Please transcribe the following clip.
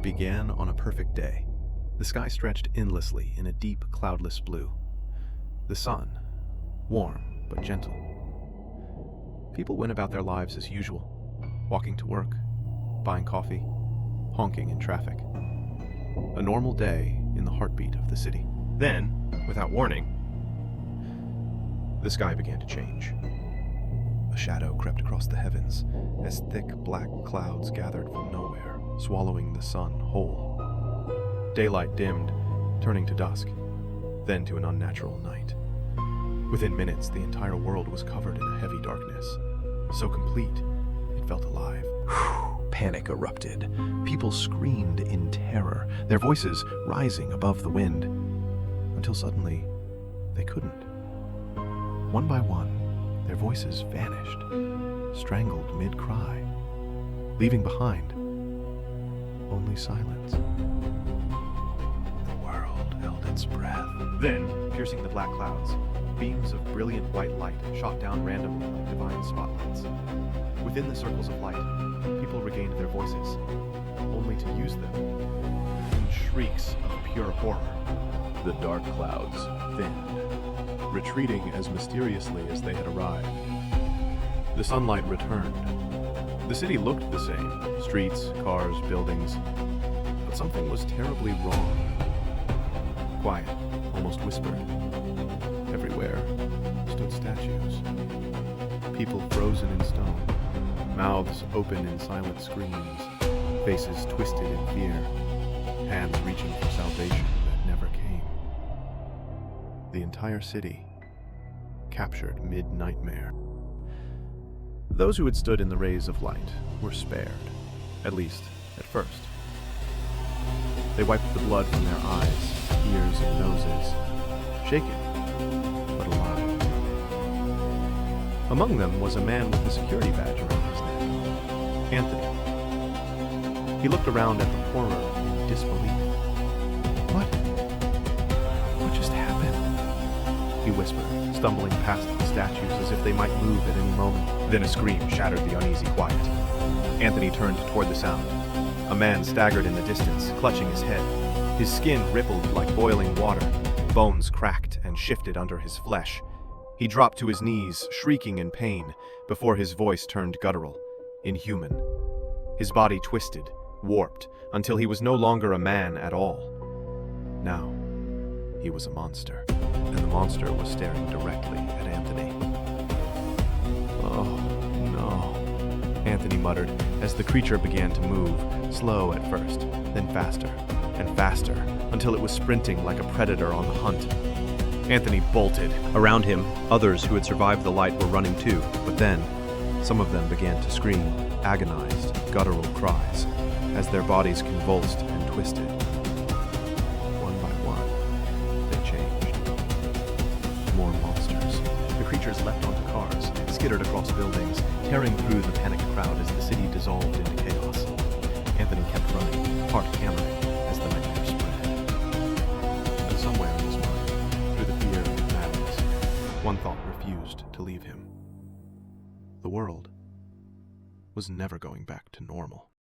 It began on a perfect day. The sky stretched endlessly in a deep, cloudless blue. The sun, warm but gentle. People went about their lives as usual, walking to work, buying coffee, honking in traffic. A normal day in the heartbeat of the city. Then, without warning, the sky began to change. A shadow crept across the heavens as thick black clouds gathered from nowhere, swallowing the sun whole. Daylight dimmed, turning to dusk, then to an unnatural night. Within minutes, the entire world was covered in a heavy darkness. So complete, it felt alive. Panic erupted. People screamed in terror, their voices rising above the wind, until suddenly they couldn't. One by one, their voices vanished, strangled mid-cry, leaving behind only silence. The world held its breath. Then, piercing the black clouds, beams of brilliant white light shot down randomly like divine spotlights. Within the circles of light, people regained their voices, only to use them in shrieks of pure horror. The dark clouds thinned, retreating as mysteriously as they had arrived. The sunlight returned. The city looked the same, streets, cars, buildings, but something was terribly wrong. Quiet, almost whispered. Everywhere stood statues. People frozen in stone, mouths open in silent screams, faces twisted in fear, hands reaching for salvation that never came. The entire city captured mid-nightmare. Those who had stood in the rays of light were spared, at least at first. They wiped the blood from their eyes, ears, and noses, shaken but alive. Among them was a man with a security badge around his neck, Anthony. He looked around at the horror in disbelief. What just happened? He whispered, stumbling past the statues as if they might move at any moment. Then a scream shattered the uneasy quiet. Anthony turned toward the sound. A man staggered in the distance, clutching his head. His skin rippled like boiling water. Bones cracked and shifted under his flesh. He dropped to his knees, shrieking in pain, before his voice turned guttural, inhuman. His body twisted, warped, until he was no longer a man at all. Now, he was a monster, and the monster was staring directly at Anthony. Oh, no, Anthony muttered as the creature began to move, slow at first, then faster and faster, until it was sprinting like a predator on the hunt. Anthony bolted. Around him, others who had survived the light were running too, but then, some of them began to scream, agonized, guttural cries, as their bodies convulsed and twisted. One by one, they changed. More monsters. The creatures leapt onto cars, skittered across buildings, tearing through the panicked crowd as the city dissolved into chaos. Anthony kept running, heart hammering, as the nightmare spread. And somewhere in his mind, through the fear and madness, one thought refused to leave him. The world was never going back to normal.